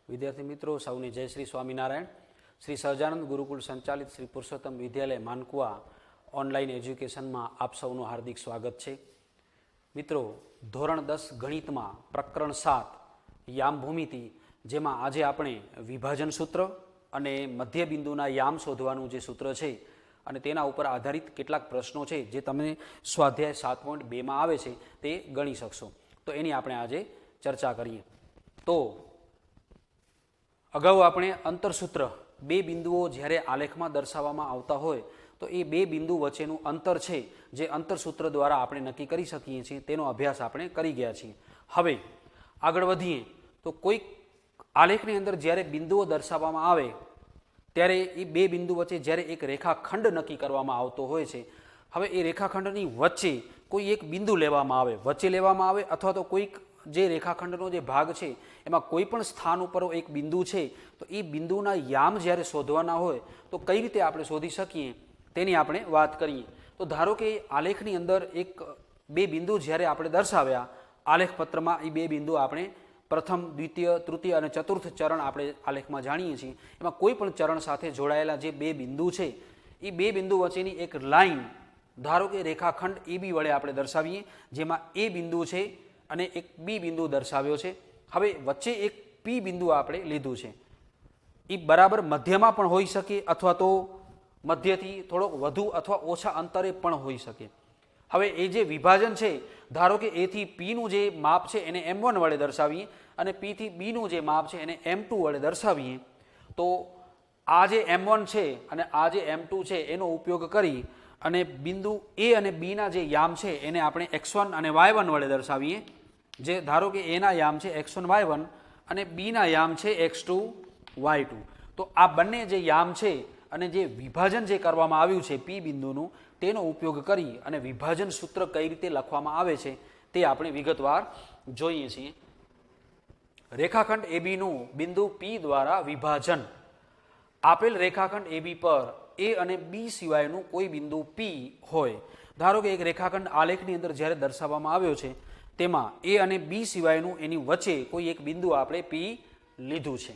विद्यार्थी मित्रों सौने जय श्री स्वामीनारायण। श्री सहजानंद गुरुकुल संचालित श्री पुरुषोत्तम विद्यालय मानकुआ ऑनलाइन एज्युकेशन में आप सौનું हार्दिक स्वागत है। मित्रों, धोरण 10 गणित में प्रकरण 7 याम भूमिति जेमा आज आपणे विभाजन सूत्र अने मध्य बिंदुना याम शोधवानुं जे सूत्र छे अने तेना उपर आधारित केटलाक प्रश्नों छे जे तमने स्वाध्याय 7.2 में आवे छे ते गणी शकशो। तो एनी आपणे आजे चर्चा करीए। तो अगाऊ आपणे अंतरसूत्र बे बिंदुओ ज्यारे आलेख में दर्शाववामां आवता होय तो ए बे बिंदु वच्चेनुं अंतर छे जे अंतरसूत्र द्वारा आपणे नक्की करी शकीए छीए तेनो अभ्यास आपणे करी गया छीए। हवे आगळ वधीए तो कोई आलेखनी अंदर ज्यारे बिंदुओ दर्शाववामां आवे त्यारे ए बे बिंदु वच्चे ज्यारे एक रेखाखंड नक्की करवामां आवतो होय छे। हवे ए रेखाखंडनी वच्चे कोई एक बिंदु लेवामां आवे, वच्चे लेवामां आवे अथवा तो कोई जे रेखाखंडनो जे भाग छे एमां कोईपण स्थान उपर एक बिंदु छे तो ए बिंदुना याम ज्यारे शोधवाना होय तो कई रीते आपणे शोधी शकीए तेनी आपणे वात करीए। तो धारो के आलेखनी अंदर एक बे बिंदु ज्यारे आपणे दर्शाव्या आलेखपत्रमां ए बे बिंदु आपणे प्रथम द्वितीय तृतीय अने चतुर्थ चरण आपणे आलेखमां जाणीए छीए। एमां कोईपण चरण साथे जोडायेला जे बे बिंदु छे ए बे बिंदु वच्चेनी एक लाइन धारो के रेखाखंड ए बी वडे आपणे दर्शावीए जेमां ए बिंदु छे अने एक बी बिंदु दर्शाव्यो छे। हवे वच्चे एक पी बिंदु आपणे लीधुं छे। ए बराबर मध्यमां पण होई शके अथवा तो मध्यथी थोड़ोक वधु अथवा ओछा अंतरे पण होई शके। हवे ए जे विभाजन छे धारो के ए थी पी नुं जे माप छे एने M1 वडे दर्शावीए अने पी थी बी नुं जे माप छे एने M2 वडे दर्शावीए तो आ जे M1 छे अने आ जे M2 छे एनो उपयोग करी अने बिंदु ए अने बी ना जे याम छे एने आपणे x1 अने y1 वडे दर्शावीए। जे धारो के ए ना याम छे x1 y1 अने बी ना याम छे x2 y2। तो आ बंने जे याम छे अने जे विभाजन जे करवामां आव्युं छे पी बिंदुनुं तेनो उपयोग करी अने विभाजन सूत्र कई रीते लखवामां आवे छे ते आपणे विगतवार जोईए छीए। रेखाखंड एबी नुं बिंदु पी द्वारा विभाजन आपेल रेखाखंड एबी पर ए अने बी सिवायनुं कोई बिंदु पी होय। धारो के एक रेखाखंड आलेखनी अंदर ज्यारे दर्शाववामां आव्यो छे तेमां ए अने बी सिवायनुं एनी वच्चे कोई एक बिंदु आपणे पी लीधुं छे।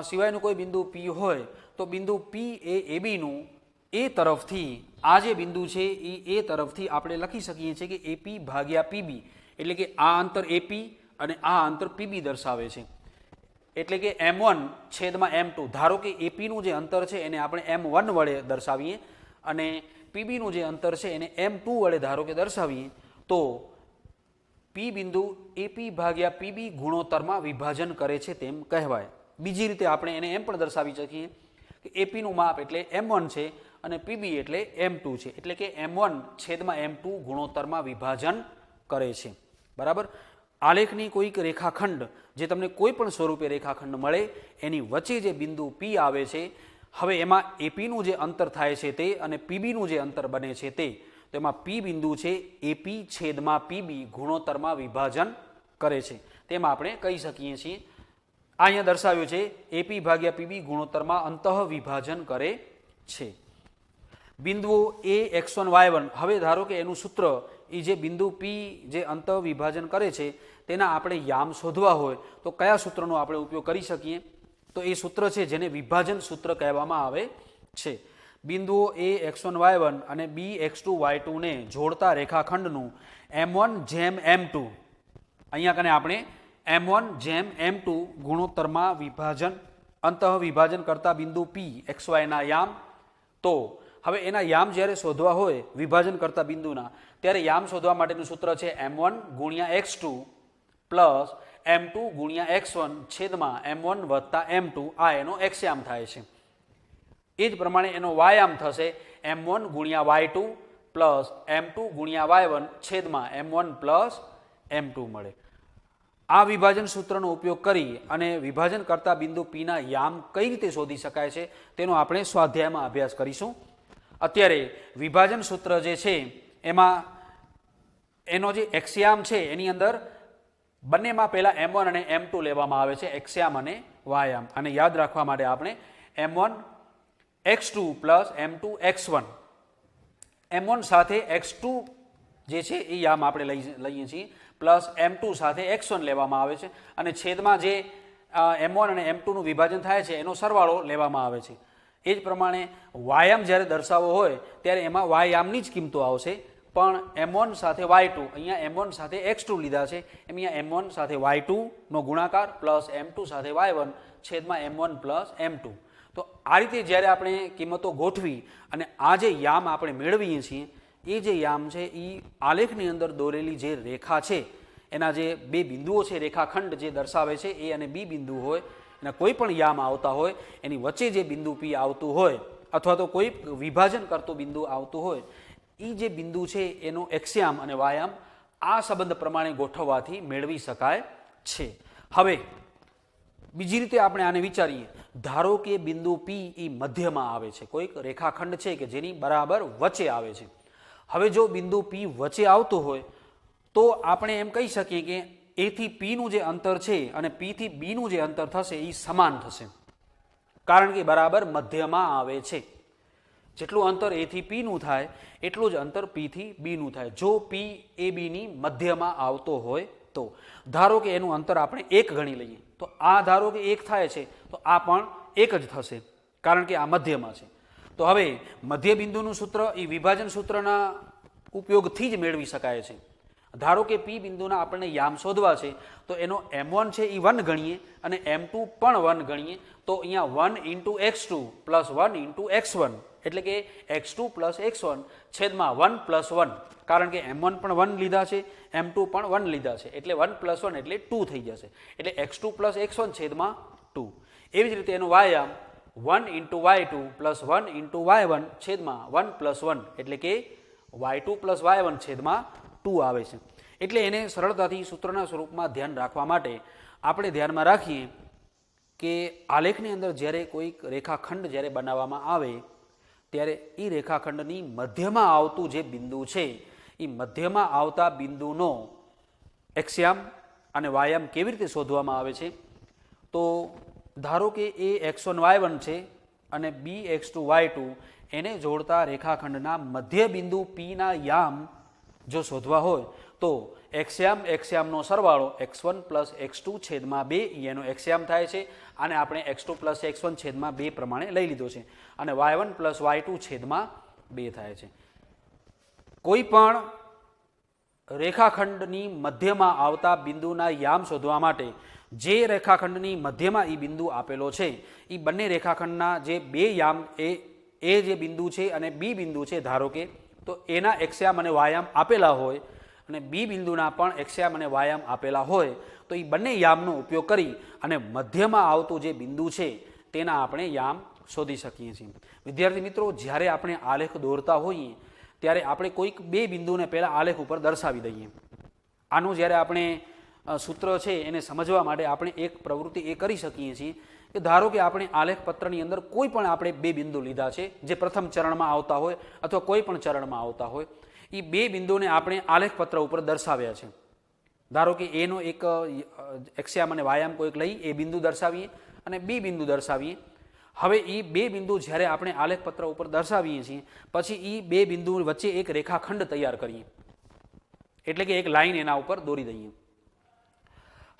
सिवायनुं कोई बिंदु पी होय तो बिंदु पी ए बी नुं ए तरफथी आ जे बिंदु छे ए तरफथी आपणे लखी शकीए छीए के एपी भाग्या पीबी एटले के आ अंतर एपी अने आ अंतर पीबी दर्शावे छे। एटले के M1 छेदमां M2 धारो के एपी नुं जे अंतर छे एने आपणे M1 वडे दर्शावीए अने पीबी नुं जे अंतर छे एने M2 वडे धारो के दर्शावीए तो पी बिंदु एपी भाग्या पीबी गुणोत्तरमां विभाजन करे छे तेम कहेवाय। बीजी रीते आपणे एने एम पण दर्शावी शकीए के एपी नुं माप एटले M1 छे अने पीबी एटले M2 छे एटले के M1 छेदमां M2 गुणोत्तरमां विभाजन करे छे। बराबर। आलेखनी कोईक रेखाखंड जे तमने कोईपण स्वरूपे रेखाखंड मळे एनी वच्चे जे बिंदु पी आवे छे हवे एमां एपी नुं जे अंतर थाय छे ते अने पीबी नुं जे अंतर बने छे ते तो एमां पी बिंदु छे एपी छेदमां पीबी गुणोत्तरमां विभाजन करे छे तेम आपणे कही शकीए छीए। आ अहींया दर्शाव्युं छे एपी भाग्या पीबी गुणोत्तरमां अंतः विभाजन करे छे। बिंदुओ ए x1 y1 हवे धारो के एनुं सूत्र ए जे बिंदु पी जे अंतः विभाजन करे छे तेना आपणे याम शोधवा होय तो कया सूत्रनो आपणे उपयोग करी शकीए तो ए सूत्र छे जेने विभाजन सूत्र कहेवामां आवे छे। बिंदुओ ए x1 y1 अने बी x2 y2 ने जोड़ता रेखाखंडनुं M1 जेम M2 अहींया कने आपणे M1 जेम M2 गुणोत्तरमां विभाजन अंतः विभाजन करता बिंदु P xy ना याम तो हवे एना याम ज्यारे शोधवा होय विभाजन करता बिंदुना त्यारे याम शोधवा माटेनुं सूत्र छे M1 गुणिया x2 plus M2 गुणिया x1 छेदमां M1 वत्ता M2 आ एनो x याम थाय छे। ए ज प्रमाणे एनो y याम थशे M1 गुणिया y2 plus M2 गुणिया y1 छेदमां M1 plus M2 मळे। आ विभाजन सूत्रनो उपयोग करी अने विभाजन करता बिंदु पी ना याम कई रीते शोधी शकाय छे तेनो आपणे स्वाध्यायमां अभ्यास करीशुं। अत्यारे विभाजन सूत्र जे छे एमां एनो जे x याम छे एनी अंदर बंनेमां पहेला M1 अने M2 लेवामां आवे छे x याम अने y याम अने याद राखवा माटे आपणे M1 x2 plus M2 x1 M1 साथे x2 जे छे ए याम आपणे लईए छीए प्लस M2 साथे x1 लेवामां आवे छे अने छेदमां जे M1 અને M2નું વિભાજન થાય છે એનો સરવાળો લેવામાં આવે છે. એ જ પ્રમાણે વાયામ જ્યારે દર્શાવવો હોય ત્યારે એમાં વાયામની જ કિંમતો આવશે, પણ M1 સાથે Y2, અહીંયા M1 સાથે X2 લીધા છે, એમ અહીંયા M1 સાથે Y2નો ગુણાકાર પ્લસ M2 સાથે Y1 છેદમાં M1 પ્લસ M2. તો આ રીતે જ્યારે આપણે કિંમતો ગોઠવી અને આ જે યામ આપણે મેળવીએ છીએ, એ જે યામ છે એ આલેખની અંદર દોરેલી જે રેખા છે એના જે બે બિંદુઓ છે, રેખાખંડ જે દર્શાવે છે એ અને બી બિંદુ હોય, એના કોઈ પણ યામ આવતા હોય એની વચ્ચે જે બિંદુ પી આવતું હોય અથવા તો કોઈ વિભાજન કરતું બિંદુ આવતું હોય, એ જે બિંદુ છે એનો એક્સયામ અને વાયામ આ સંબંધ પ્રમાણે ગોઠવવાથી મેળવી શકાય છે. હવે બીજી રીતે આપણે આને વિચારીએ. ધારો કે બિંદુ પી એ મધ્યમાં આવે છે, કોઈક રેખાખંડ છે કે જેની બરાબર વચ્ચે આવે છે. હવે જો બિંદુ પી વચ્ચે આવતું હોય તો આપણે એમ કહી શકીએ કે એ થી પીનું જે અંતર છે અને પી થી બીનું જે અંતર થશે એ સમાન થશે, કારણ કે બરાબર મધ્યમાં આવે છે. જેટલું અંતર એ થી પીનું થાય એટલું જ અંતર પી થી બીનું થાય, જો પી એ બીની મધ્યમાં આવતો હોય તો. ધારો કે એનું અંતર આપણે 1 ગણી લઈએ, તો આ ધારો કે 1 થાય છે તો આ પણ 1 જ થશે, કારણ કે આ મધ્યમાં છે. તો હવે મધ્ય બિંદુનું સૂત્ર એ વિભાજન સૂત્રના ઉપયોગથી જ મેળવી શકાય છે. ધારો કે પી બિંદુના આપણને યામ શોધવા છે, તો એનો M1 છે એ 1 ગણીએ અને M2 પણ 1 ગણીએ, તો અહીંયા 1 into X2 plus 1 into X1, એટલે કે X2 પ્લસ X1 છેદમાં 1 પ્લસ 1, કારણ કે M1 પણ 1 લીધા છે, M2 પણ 1 લીધા છે, એટલે 1 પ્લસ 1 એટલે 2 થઈ જશે, એટલે X2 પ્લસ X1 છેદમાં 2. એવી જ રીતે એનો વાયામ 1 into Y2 plus 1 into Y1 છેદમાં 1 પ્લસ 1, એટલે કે Y2 પ્લસ Y1 છેદમાં 2 આવે છે. એટલે એને સરળતાથી સૂત્રના સ્વરૂપમાં ધ્યાન રાખવા માટે આપણે ધ્યાનમાં રાખીએ કે આલેખની અંદર જ્યારે કોઈક રેખાખંડ જ્યારે બનાવવામાં આવે ત્યારે એ રેખાખંડની મધ્યમાં આવતું જે બિંદુ છે એ મધ્યમાં આવતા બિંદુનો એક્સયામ અને વાયામ કેવી રીતે શોધવામાં આવે છે. તો ધારો કે એ x1 y1 છે અને b x2 y2, એને જોડતા રેખાખંડના મધ્ય બિંદુ p ના યામ જો શોધવા હોય તો એક્સયામનો સરવાળો x1 પ્લસ x2 છેદમાં 2 એનો એક્સયામ થાય છે, અને આપણે x2 પ્લસ x1 છેદમાં 2 પ્રમાણે લઈ લીધો છે, અને y1 પ્લસ y2 છેદમાં 2 થાય છે. કોઈ પણ રેખાખંડની મધ્યમાં આવતા બિંદુના યામ શોધવા માટે જે રેખાખંડની મધ્યમાં એ બિંદુ આપેલો છે એ બંને રેખાખંડના જે બે યામ એ જે બિંદુ છે અને બી બિંદુ છે ધારો કે, તો એના એક્સયામ અને વાયામ આપેલા હોય અને બી બિંદુના પણ એક્સયામ અને વાયામ આપેલા હોય, તો એ બંને યામનો ઉપયોગ કરી અને મધ્યમાં આવતું જે બિંદુ છે તેના આપણે યામ શોધી શકીએ છીએ. વિદ્યાર્થી મિત્રો, જ્યારે આપણે આલેખ દોરતા હોઈએ ત્યારે આપણે કોઈક બે બિંદુને પહેલાં આલેખ ઉપર દર્શાવી દઈએ. આનું જ્યારે આપણે સૂત્ર છે એને સમજવા માટે આપણે એક પ્રવૃત્તિ એ કરી શકીએ છીએ કે ધારો કે આપણે આલેખ પત્રની અંદર કોઈ પણ આપણે બે બિંદુ લીધા છે જે પ્રથમ ચરણમાં આવતા હોય અથવા કોઈ પણ ચરણમાં આવતા હોય, એ બે બિંદુને આપણે આલેખ પત્ર ઉપર દર્શાવ્યા છે. ધારો કે એનો એક એક્સયામ અને વાયામ કોઈક લઈ એ બિંદુ દર્શાવીએ અને બી બિંદુ દર્શાવીએ. હવે એ બે બિંદુ જ્યારે આપણે આલેખ પત્ર ઉપર દર્શાવીએ છીએ પછી એ બે બિંદુ વચ્ચે એક રેખાખંડ તૈયાર કરીએ, એટલે કે એક લાઈન એના ઉપર દોરી દઈએ.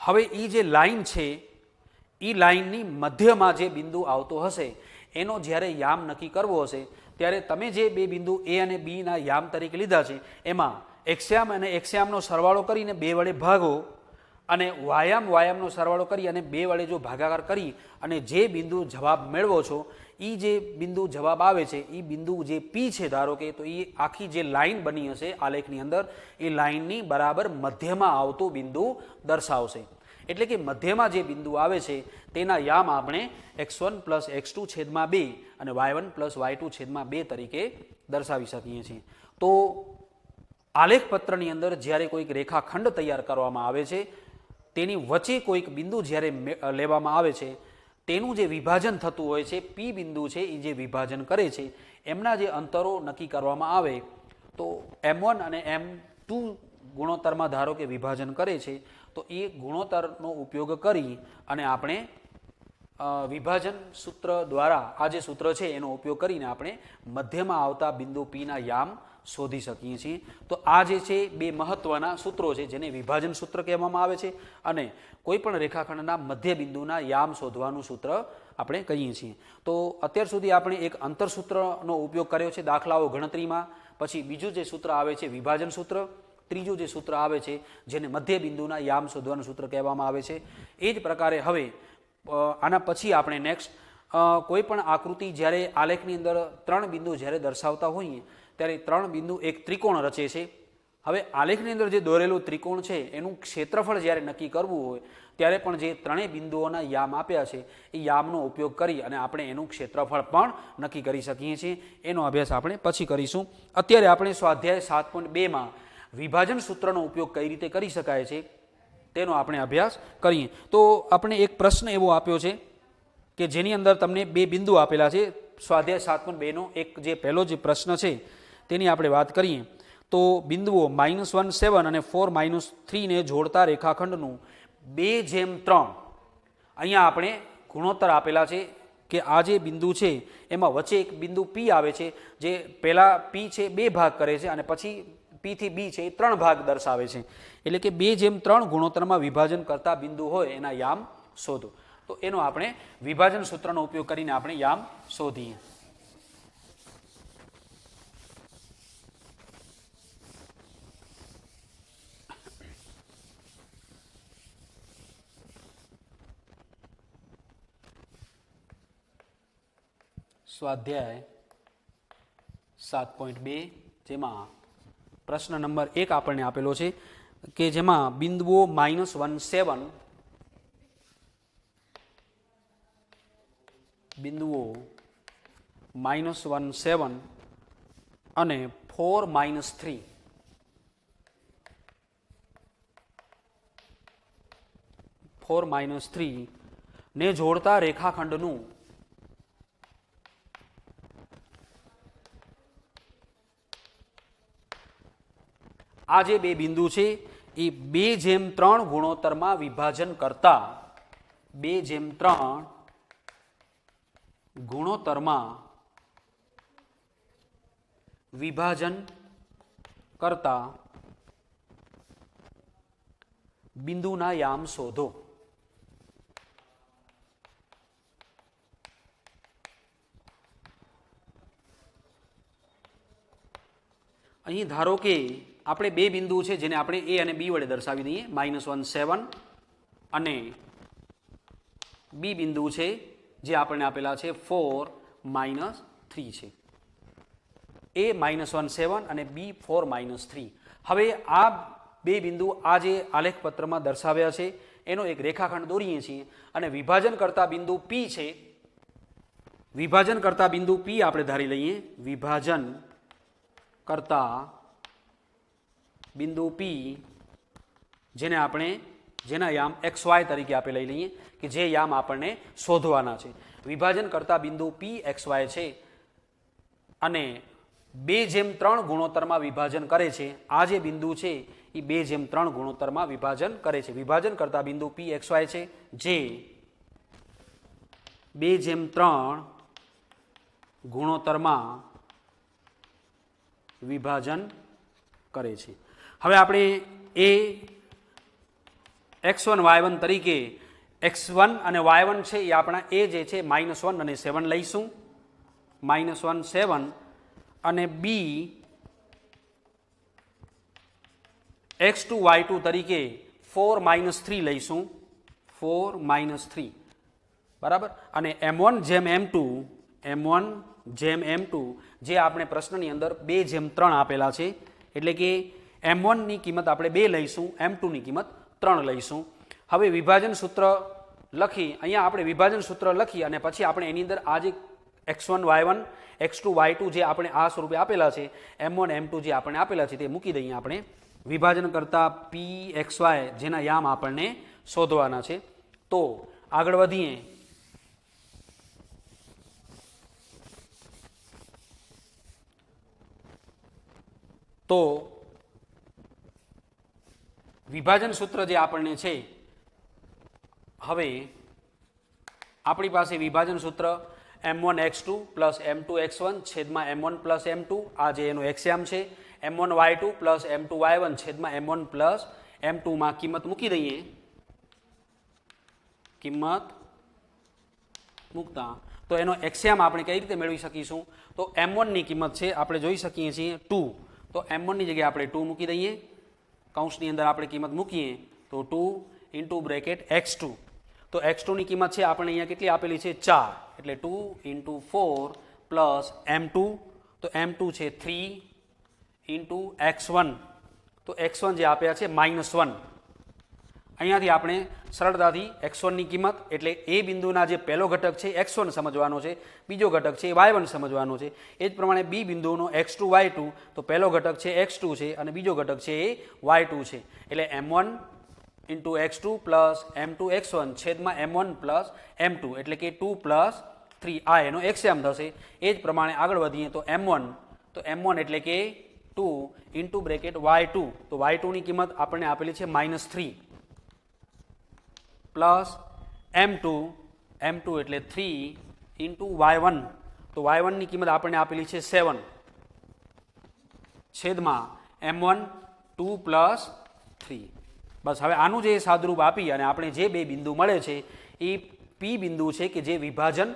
હવે એ જે લાઈન છે એ લાઈનની મધ્યમાં જે બિંદુ આવતો હશે એનો જ્યારે યામ નક્કી કરવો હશે ત્યારે તમે જે બે બિંદુ એ અને બીના યામ તરીકે લીધા છે એમાં એક્સયામ અને એક્સયામનો સરવાળો કરીને 2 વડે ભાગો અને વાયામનો સરવાળો કરી અને 2 વડે જો ભાગાકાર કરી અને જે બિંદુ જવાબ મેળવો છો એ જે બિંદુ જવાબ આવે છે એ બિંદુ જે પી છે ધારો કે, તો એ આખી જે લાઈન બની હશે આલેખની અંદર એ લાઈનની બરાબર મધ્યમાં આવતું બિંદુ દર્શાવશે. એટલે કે મધ્યમાં જે બિંદુ આવે છે તેના યામ આપણે x1 પ્લસ x2 છેદમાં 2 અને y1 પ્લસ y2 છેદમાં 2 તરીકે દર્શાવી શકીએ છીએ. તો આલેખ પત્રની અંદર જ્યારે કોઈક રેખાખંડ તૈયાર કરવામાં આવે છે તેની વચ્ચે કોઈક બિંદુ જ્યારે લેવામાં આવે છે તેનું જે વિભાજન થતું હોય છે, પી બિંદુ છે એ જે વિભાજન કરે છે એમના જે અંતરો નક્કી કરવામાં આવે તો M1 અને M2 ગુણોત્તરમાં ધારો કે વિભાજન કરે છે, તો એ ગુણોત્તરનો ઉપયોગ કરી અને આપણે વિભાજન સૂત્ર દ્વારા આ જે સૂત્ર છે એનો ઉપયોગ કરીને આપણે મધ્યમાં આવતા બિંદુ પીના યામ શોધી શકીએ છીએ. તો આ જે છે બે મહત્વના સૂત્રો છે જેને વિભાજન સૂત્ર કહેવામાં આવે છે અને કોઈ પણ રેખાખંડના મધ્ય બિંદુના યામ શોધવાનું સૂત્ર આપણે કહીએ છીએ. તો અત્યાર સુધી આપણે એક અંતરસૂત્રનો ઉપયોગ કર્યો છે દાખલાઓ ગણતરીમાં. પછી બીજું જે સૂત્ર આવે છે વિભાજન સૂત્ર. ત્રીજું જે સૂત્ર આવે છે જેને મધ્ય બિંદુના યામ શોધવાનું સૂત્ર કહેવામાં આવે છે. એ જ પ્રકારે હવે આના પછી આપણે નેક્સ્ટ કોઈ પણ આકૃતિ જ્યારે આલેખની અંદર 3 બિંદુ જ્યારે દર્શાવતા હોઈએ ત્યારે 3 બિંદુ એક ત્રિકોણ રચે છે. હવે આલેખની અંદર જે દોરેલું ત્રિકોણ છે એનું ક્ષેત્રફળ જ્યારે નક્કી કરવું હોય ત્યારે પણ જે ત્રણેય બિંદુઓના યામ આપ્યા છે એ યામનો ઉપયોગ કરી અને આપણે એનું ક્ષેત્રફળ પણ નક્કી કરી શકીએ છીએ. એનો અભ્યાસ આપણે પછી કરીશું. અત્યારે આપણે સ્વાધ્યાય 7.2માં વિભાજન સૂત્રનો ઉપયોગ કઈ રીતે કરી શકાય છે તેનો આપણે અભ્યાસ કરીએ. તો આપણે એક પ્રશ્ન એવો આપ્યો છે કે જેની અંદર તમને બે બિંદુ આપેલા છે. સ્વાધ્યાય 7.2નો એક જે પહેલો જે પ્રશ્ન છે તેની આપણે વાત કરીએ તો બિંદુઓ -1 7 અને 4 -3 ને જોડતા રેખાખંડનું 2:3 અહીંયા આપણે ગુણોત્તર આપેલા છે કે આ જે બિંદુ છે એમાં વચ્ચે એક બિંદુ P આવે છે જે પહેલા P છે 2 ભાગ કરે છે અને પછી P થી B છે એ 3 ભાગ દર્શાવે છે. એટલે કે 2:3 ગુણોત્તરમાં વિભાજન કરતા બિંદુ હોય એના યામ શોધો. તો એનો આપણે વિભાજન સૂત્રનો ઉપયોગ કરીને આપણે યામ શોધીએ. સ્વાધ્યાય 7.2 જેમાં પ્રશ્ન નંબર 1 આપણને આપેલો છે કે જેમાં બિંદુઓ -1 7 બિંદુઓ -1 7 અને 4 -3 4 -3 ને જોડતા રેખાખંડનું આ જે બે બિંદુ છે એ 2:3 ગુણોત્તરમાં વિભાજન કરતા 2:3 ગુણોત્તરમાં વિભાજન કરતા બિંદુના યામ શોધો. અહીં ધારો કે આપણે બે બિંદુ છે જેને આપણે A અને B વડે દર્શાવી દઈએ. -1 7 અને B બિંદુ છે જે આપણને આપેલા છે 4 -3 છે. A -1 7 અને B 4 -3. હવે આ બે બિંદુ આ જે આલેખપત્રમાં દર્શાવ્યા છે એનો એક રેખાખંડ દોરીએ છીએ અને વિભાજન કરતા બિંદુ P છે. વિભાજન કરતા બિંદુ P આપણે ધારી લઈએ. વિભાજન કરતા બિંદુ P જેને આપણે જેના યામ XY તરીકે આપણે લઈ લઈએ કે જે યામ આપણને શોધવાના છે. વિભાજન કરતા બિંદુ P XY છે અને 2:3 ગુણોત્તરમાં વિભાજન કરે છે. આ જે બિંદુ છે એ 2:3 ગુણોત્તરમાં વિભાજન કરે છે. વિભાજન કરતા બિંદુ P XY છે જે 2:3 ગુણોત્તરમાં વિભાજન કરે છે. હવે આપણે એ x1 y1 તરીકે x1 અને y1 છે એ આપણા એ જે છે -1 અને 7 લઈશું. -1 7 અને B x2 y2 તરીકે 4 -3 લઈશું. 4 -3 બરાબર. અને m1 જેમ m2 જે આપણે પ્રશ્નની અંદર 2:3 આપેલા છે એટલે કે m1 ની કિંમત આપણે 2 લઈશું, m2 ની કિંમત 3 લઈશું. હવે વિભાજન સૂત્ર લખી અહીંયા આપણે વિભાજન સૂત્ર લખી અને પછી આપણે એની અંદર આ જે x1 y1 x2 y2 જે આપણે આ સ્વરૂપે આપેલા છે m1 m2 જે આપણે આપેલા છે તે મૂકી દઈએ. આપણે વિભાજન કરતા P XY જેના યામ આપણને શોધવાના છે. તો આગળ વધીએ. તો વિભાજન સૂત્ર જે આપણને છે હવે આપણી પાસે વિભાજન સૂત્ર m1x2 પ્લસ m2x1 છેદમાં m1 પ્લસ m2, આ જે એનો એક્ઝામ છે. m1y2 પ્લસ m2y1 છેદમાં m1 પ્લસ m2 માં કિંમત મૂકી દઈએ. કિંમત મૂકતા તો એનો એક્ઝામ આપણે કઈ રીતે મેળવી શકીશું? તો m1 ની કિંમત છે આપણે જોઈ શકીએ છીએ 2, તો m1 ની જગ્યાએ આપણે 2 મૂકી દઈએ. કૌંસની અંદર આપણે કિંમત મૂકીએ તો 2 ઇન્ટુ બ્રેકેટ x2. તો x2 ની કિંમત છે આપણે અહીંયા કેટલી આપેલી છે? 4, એટલે 2 ઇન્ટુ 4 પ્લસ m2, તો m2 છે 3 ઇન્ટુ x1, તો x1 જે આપ્યા છે -1. અહીંયાથી આપણે સરળતાથી x1 ની કિંમત એટલે એ બિંદુના જે પહેલો ઘટક છે x1 સમજવાનો છે, બીજો ઘટક છે y1 સમજવાનો છે. એ જ પ્રમાણે બી બિંદુનો x2 y2, તો પહેલો ઘટક છે x2 છે અને બીજો ઘટક છે એ y2 છે. એટલે m1 into x2 plus m2 x1 છેદમાં m1 પ્લસ m2, એટલે કે 2 પ્લસ 3, આ એનો એક્ઝામ થશે. એ જ પ્રમાણે આગળ વધીએ તો m1 એટલે કે 2 ઇન્ટુ બ્રેકેટ y2, તો y2 ની કિંમત આપણને આપેલી છે -3 પ્લસ m2 એટલે 3 ઇન્ટુ y1, તો y1 ની કિંમત આપણને આપેલી છે 7 છેદમાં m1 2 પ્લસ 3. બસ હવે આનું જે સાદુરૂપ આપી અને આપણે જે બે બિંદુ મળે છે એ પી બિંદુ છે કે જે વિભાજન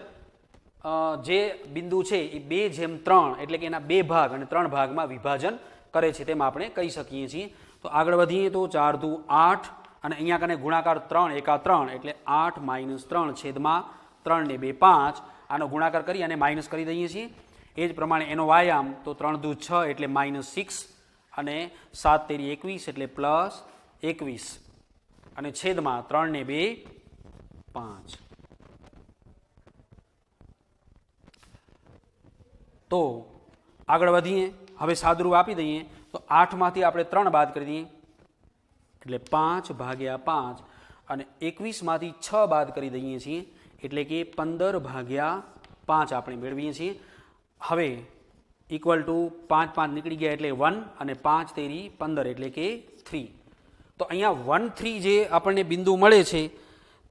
જે બિંદુ છે એ 2/3 એટલે કે એના 2 ભાગ અને 3 ભાગમાં વિભાજન કરે છે તેમ આપણે કહી શકીએ છીએ. તો આગળ વધીએ તો 4 દુ 8 અને અહીંયા કને ગુણાકાર 3 એકા 3 એટલે 8 - 3 છેદમાં 3 ને 2 5, આનો ગુણાકાર કરી અને માઇનસ કરી દઈએ છીએ. એ જ પ્રમાણે એનો વ્યાયામ તો 3 દુ 6 એટલે -6 અને 7 તેરી 21 એટલે +21 અને છેદમાં 3 ને 2 5. તો આગળ વધીએ, હવે સાદુરૂપ આપી દઈએ તો 8 માંથી આપણે 3 બાદ કરી દઈએ એટલે 5/5 અને 21 માંથી 6 બાદ કરી દઈએ છીએ એટલે કે 15/5 આપણે મેળવીએ છીએ. હવે ઇક્વલ ટુ 5 5 નીકળી ગયા એટલે 1 અને 5 તેરી 15 એટલે કે 3. તો અહીંયા 1 3 જે આપણને બિંદુ મળે છે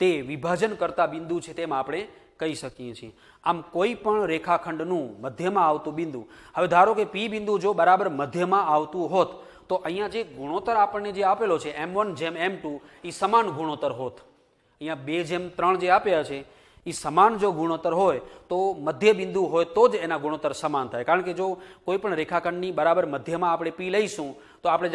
તે વિભાજન કરતા બિંદુ છે તેમ આપણે કહી શકીએ છીએ. આમ કોઈ પણ રેખાખંડનું મધ્યમાં આવતું બિંદુ, હવે ધારો કે પી બિંદુ જો બરાબર મધ્યમાં આવતું હોત તો અહીંયા જે ગુણોત્તર આપણને જે આપેલો છે m1/m2 એ સમાન ગુણોત્તર હોત. અહીંયા 2/3 જે આપ્યા છે એ સમાન જો ગુણોત્તર હોય તો મધ્ય બિંદુ હોય તો જ એના ગુણોત્તર સમાન થાય. કારણ કે જો કોઈ પણ રેખાખંડની બરાબર મધ્યમાં આપણે પી લઈશું તો આપણે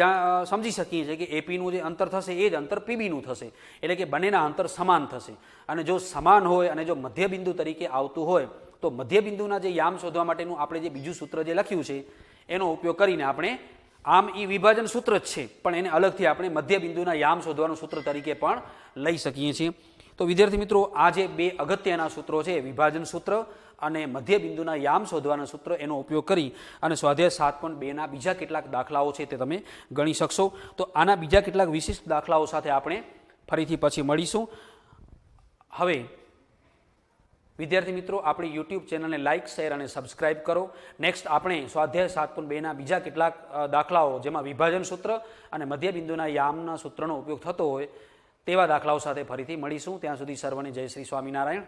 સમજી શકીએ છીએ કે એપીનું જે અંતર થશે એ જ અંતર પીબીનું થશે, એટલે કે બંનેના અંતર સમાન થશે. અને જો સમાન હોય અને જો મધ્ય બિંદુ તરીકે આવતું હોય તો મધ્ય બિંદુના જે યામ શોધવા માટેનું આપણે જે બીજું સૂત્ર જે લખ્યું છે એનો ઉપયોગ કરીને આપણે આમ એ વિભાજન સૂત્ર જ છે પણ એને અલગથી આપણે મધ્ય બિંદુના યામ શોધવાનું સૂત્ર તરીકે પણ લઈ શકીએ છીએ. તો વિદ્યાર્થી મિત્રો, આ જે બે અગત્યના સૂત્રો છે વિભાજન સૂત્ર અને મધ્ય બિંદુના યામ શોધવાના સૂત્ર, એનો ઉપયોગ કરી અને સ્વાધ્યાય 7.2ના બીજા કેટલાક દાખલાઓ છે તે તમે ગણી શકશો. તો આના બીજા કેટલાક વિશિષ્ટ દાખલાઓ સાથે આપણે ફરીથી પછી મળીશું. હવે વિદ્યાર્થી મિત્રો, આપણી યુટ્યુબ ચેનલને લાઇક, શેર અને સબસ્ક્રાઇબ કરો. નેક્સ્ટ આપણે સ્વાધ્યાય 7.2ના બીજા કેટલાક દાખલાઓ જેમાં વિભાજન સૂત્ર અને મધ્ય બિંદુના યામના સૂત્રનો ઉપયોગ થતો હોય તેવા દાખલાઓ સાથે ફરીથી મળીશું. ત્યાં સુધી સર્વને જય શ્રી સ્વામિનારાયણ.